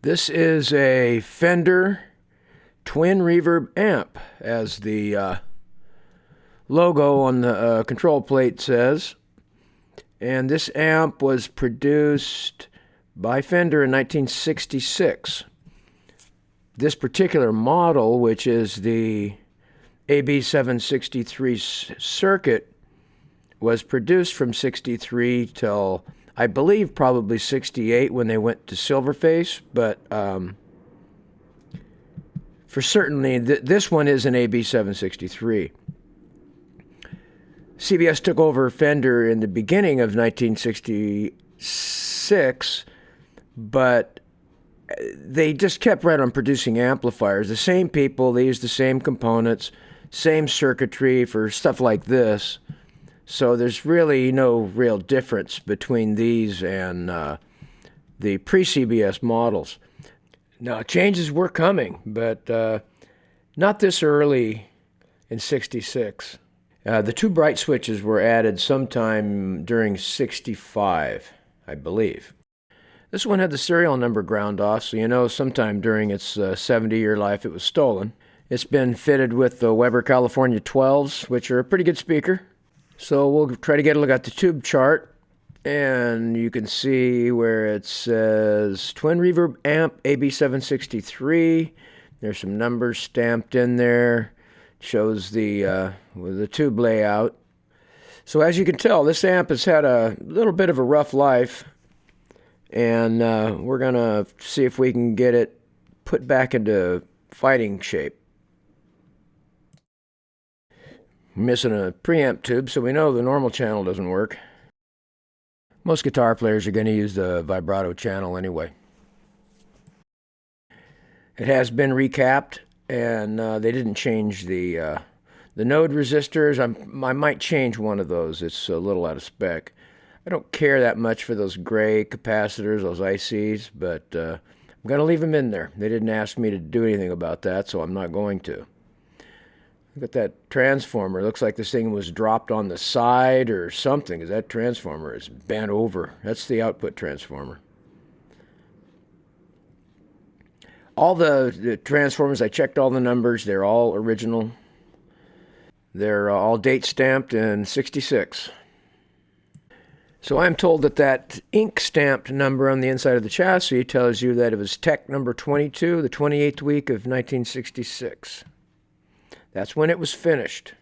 This is a Fender Twin Reverb amp, as the logo on the control plate says. And this amp was produced by Fender in 1966. This particular model, which is the AB763 circuit, was produced from 63 till, I believe, probably 68 when they went to Silverface, but for certainly this one is an AB763. CBS took over Fender in the beginning of 1966, but they just kept right on producing amplifiers. The same people, they used the same components, same circuitry for stuff like this. So there's really no real difference between these and the pre-CBS models. Now, changes were coming, but not this early in 66. The two bright switches were added sometime during 65, I believe. This one had the serial number ground off, so you know sometime during its 70-year life it was stolen. It's been fitted with the Weber California 12s, which are a pretty good speaker. So we'll try to get a look at the tube chart, and you can see where it says Twin Reverb amp AB763. There's some numbers stamped in there. Shows the tube layout. So as you can tell, this amp has had a little bit of a rough life, and we're going to see if we can get it put back into fighting shape. Missing a preamp tube, so we know the normal channel doesn't work. Most guitar players are going to use the vibrato channel anyway. It has been recapped, and they didn't change the node resistors. I might change one of those. It's a little out of spec. I don't care that much for those gray capacitors, those ICs, but I'm going to leave them in there. They didn't ask me to do anything about that, so I'm not going to. Look at that transformer. It looks like this thing was dropped on the side or something, because that transformer is bent over. That's the output transformer. All the transformers, I checked all the numbers. They're all original. They're all date stamped in 66. So I'm told that that ink stamped number on the inside of the chassis tells you that it was tech number 22, the 28th week of 1966. That's when it was finished.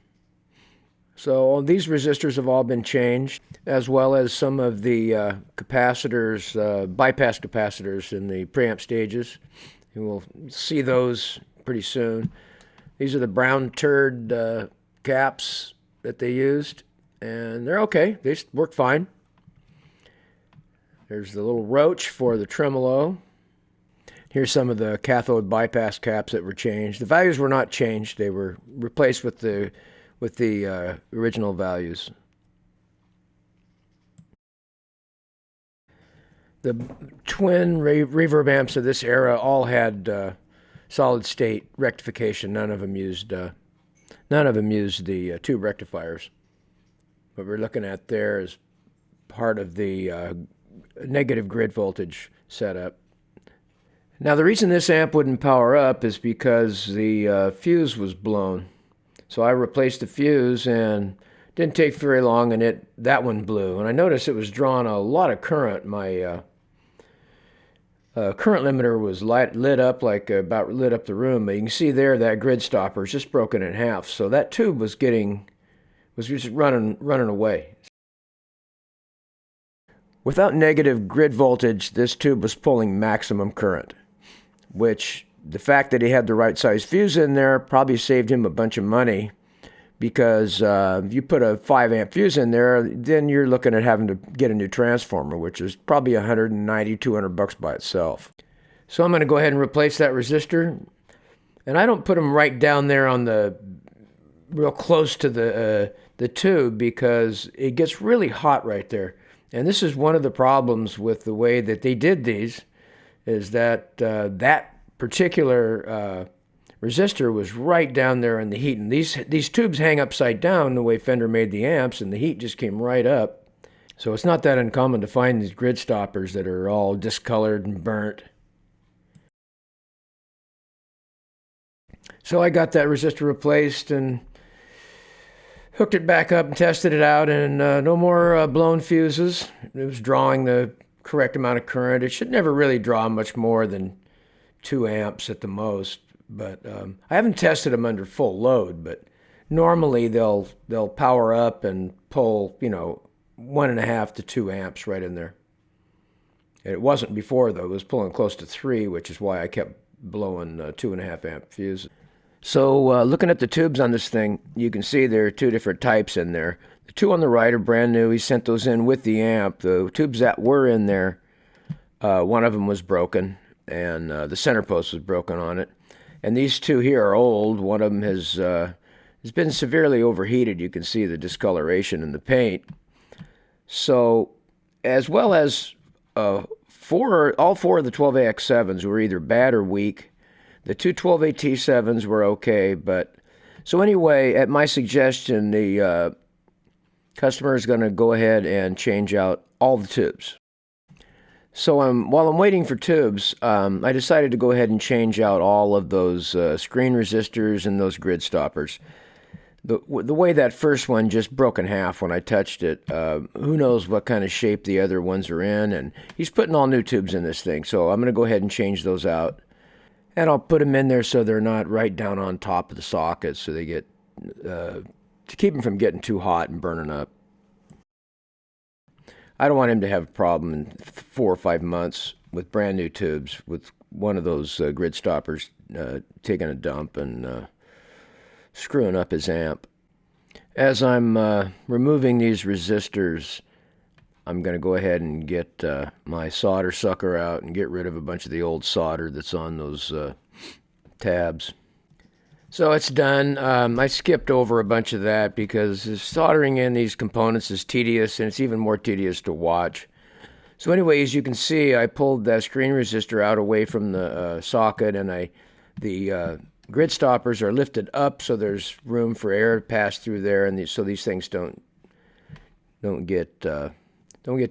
So these resistors have all been changed, as well as some of the capacitors, bypass capacitors in the preamp stages. And we'll see those pretty soon. These are the brown turd caps that they used, and they're okay. They work fine. There's the little roach for the tremolo. Here's some of the cathode bypass caps that were changed. The values were not changed. They were replaced with the original values. The twin reverb amps of this era all had solid state rectification. None of them used the tube rectifiers. What we're looking at there is part of the negative grid voltage setup. Now, the reason this amp wouldn't power up is because the fuse was blown. So I replaced the fuse, and didn't take very long, and that one blew. And I noticed it was drawing a lot of current. My current limiter was lit up like about lit up the room. But you can see there that grid stopper is just broken in half. So that tube was just running away. Without negative grid voltage, this tube was pulling maximum current, which the fact that he had the right size fuse in there probably saved him a bunch of money, because if you put a 5 amp fuse in there, then you're looking at having to get a new transformer, which is probably $190–200 by itself. So I'm going to go ahead and replace that resistor, and I don't put them right down there on the real close to the tube, because it gets really hot right there. And this is one of the problems with the way that they did these, is that that particular resistor was right down there in the heat. And these tubes hang upside down the way Fender made the amps, and the heat just came right up. So it's not that uncommon to find these grid stoppers that are all discolored and burnt. So I got that resistor replaced and hooked it back up and tested it out, and no more blown fuses. It was drawing the correct amount of current. It should never really draw much more than 2 amps at the most, but I haven't tested them under full load, but normally they'll power up and pull, 1.5 to 2 amps right in there. And it wasn't before, though. It was pulling close to 3, which is why I kept blowing 2.5 amp fuses. So looking at the tubes on this thing, you can see there are 2 different types in there. The 2 on the right are brand new. He sent those in with the amp. The tubes that were in there, one of them was broken, and the center post was broken on it. And these 2 here are old. One of them has been severely overheated. You can see the discoloration in the paint. So, as well as all 4 of the 12AX7s were either bad or weak. The 2 12AT7s were okay, but so anyway, at my suggestion, the customer is going to go ahead and change out all the tubes. So while I'm waiting for tubes, I decided to go ahead and change out all of those screen resistors and those grid stoppers. The way that first one just broke in half when I touched it, who knows what kind of shape the other ones are in, and he's putting all new tubes in this thing, so I'm going to go ahead and change those out. And I'll put them in there so they're not right down on top of the socket, so they get, to keep them from getting too hot and burning up. I don't want him to have a problem in 4 or 5 months with brand new tubes with one of those grid stoppers taking a dump and screwing up his amp. As I'm removing these resistors, I'm going to go ahead and get my solder sucker out and get rid of a bunch of the old solder that's on those tabs. So it's done. I skipped over a bunch of that because soldering in these components is tedious, and it's even more tedious to watch. So anyway, as you can see, I pulled that screen resistor out away from the socket, and the grid stoppers are lifted up so there's room for air to pass through there, and so these things don't get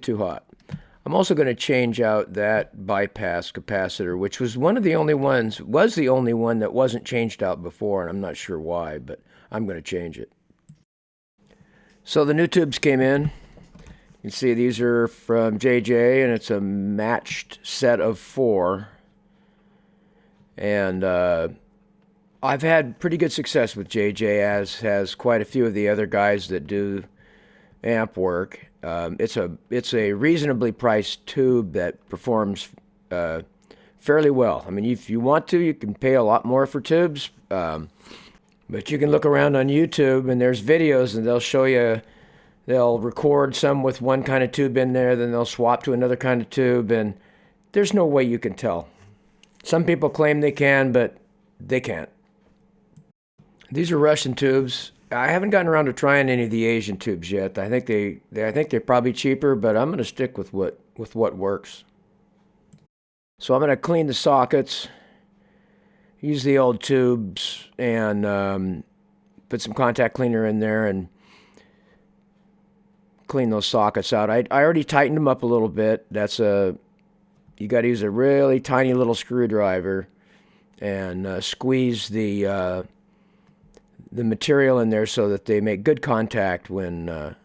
too hot. I'm also going to change out that bypass capacitor, which was the only one that wasn't changed out before, and I'm not sure why, but I'm going to change it. So the new tubes came in. You can see these are from JJ, and it's a matched set of 4. And I've had pretty good success with JJ, as has quite a few of the other guys that do amp work. It's a reasonably priced tube that performs fairly well. I mean, if you want to, you can pay a lot more for tubes, but you can look around on YouTube and there's videos, and they'll show you, they'll record some with one kind of tube in there, then they'll swap to another kind of tube, and there's no way you can tell. Some people claim they can, but they can't. These are Russian tubes. I haven't gotten around to trying any of the Asian tubes yet. I think they're probably cheaper, but I'm going to stick with what works. So I'm going to clean the sockets, use the old tubes, and put some contact cleaner in there and clean those sockets out. I already tightened them up a little bit. You got to use a really tiny little screwdriver and squeeze the material in there so that they make good contact when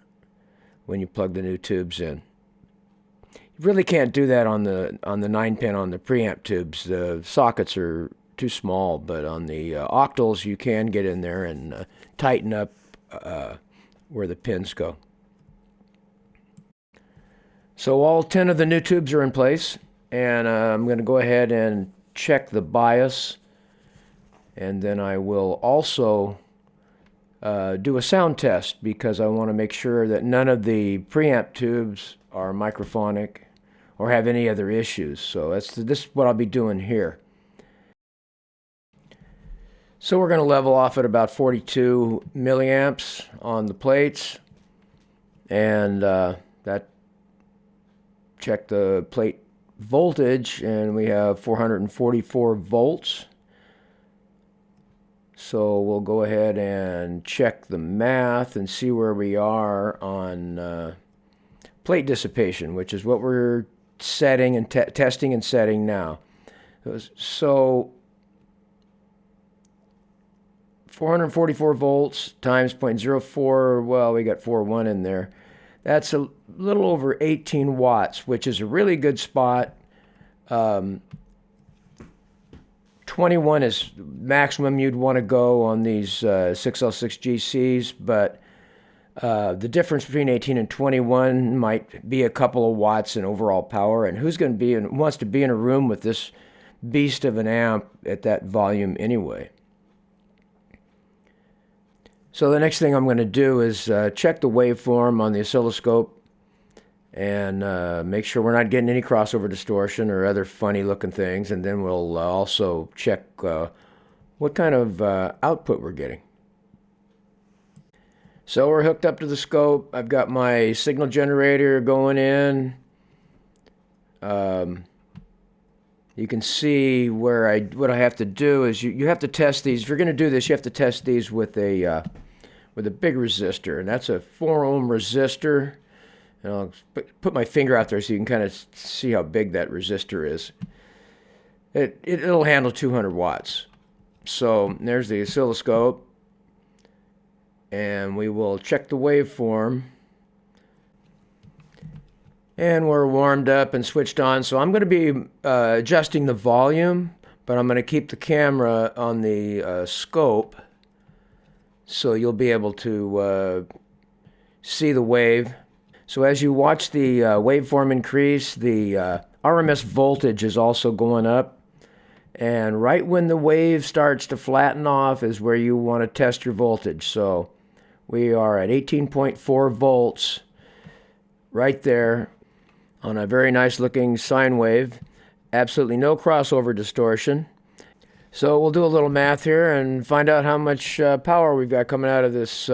you plug the new tubes in. You really can't do that on the 9-pin on the preamp tubes. The sockets are too small, but on the octals you can get in there and tighten up where the pins go. So all 10 of the new tubes are in place, and I'm going to go ahead and check the bias, and then I will also do a sound test because I want to make sure that none of the preamp tubes are microphonic or have any other issues. So this is what I'll be doing here. So we're going to level off at about 42 milliamps on the plates, and that check the plate voltage, and we have 444 volts. So we'll go ahead and check the math and see where we are on plate dissipation, which is what we're setting and testing and setting now. So 444 volts times 0.04, well, we got 4.1 in there. That's a little over 18 watts, which is a really good spot. 21 is maximum you'd want to go on these 6L6 GCs, but the difference between 18 and 21 might be a couple of watts in overall power. And who's going to be wants to be in a room with this beast of an amp at that volume anyway? So the next thing I'm going to do is check the waveform on the oscilloscope and make sure we're not getting any crossover distortion or other funny looking things. And then we'll also check what kind of output we're getting. So we're hooked up to the scope. I've got my signal generator going in. You can see where what I have to do is you have to test these. If you're going to do this, you have to test these with a big resistor, and that's a 4 ohm resistor. And I'll put my finger out there so you can kind of see how big that resistor is. It'll handle 200 watts. So there's the oscilloscope, and we will check the waveform. And we're warmed up and switched on. So I'm going to be adjusting the volume, but I'm going to keep the camera on the scope, so you'll be able to see the wave. So as you watch the waveform increase, the RMS voltage is also going up. And right when the wave starts to flatten off is where you want to test your voltage. So we are at 18.4 volts right there on a very nice looking sine wave. Absolutely no crossover distortion. So we'll do a little math here and find out how much power we've got coming out of this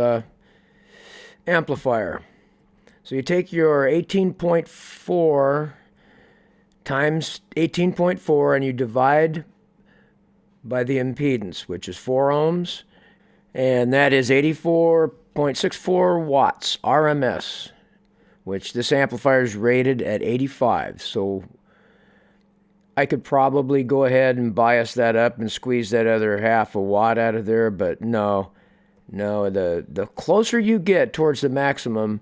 amplifier. So you take your 18.4 times 18.4 and you divide by the impedance, which is 4 ohms, and that is 84.64 watts RMS, which this amplifier is rated at 85. So I could probably go ahead and bias that up and squeeze that other half a watt out of there, but no, the closer you get towards the maximum,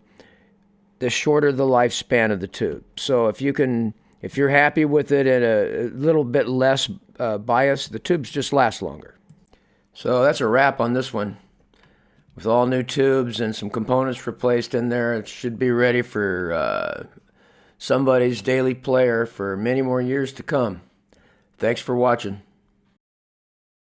the shorter the lifespan of the tube. So if you're happy with it at a little bit less bias, the tubes just last longer. So that's a wrap on this one. With all new tubes and some components replaced in there, it should be ready for somebody's daily player for many more years to come. Thanks for watching.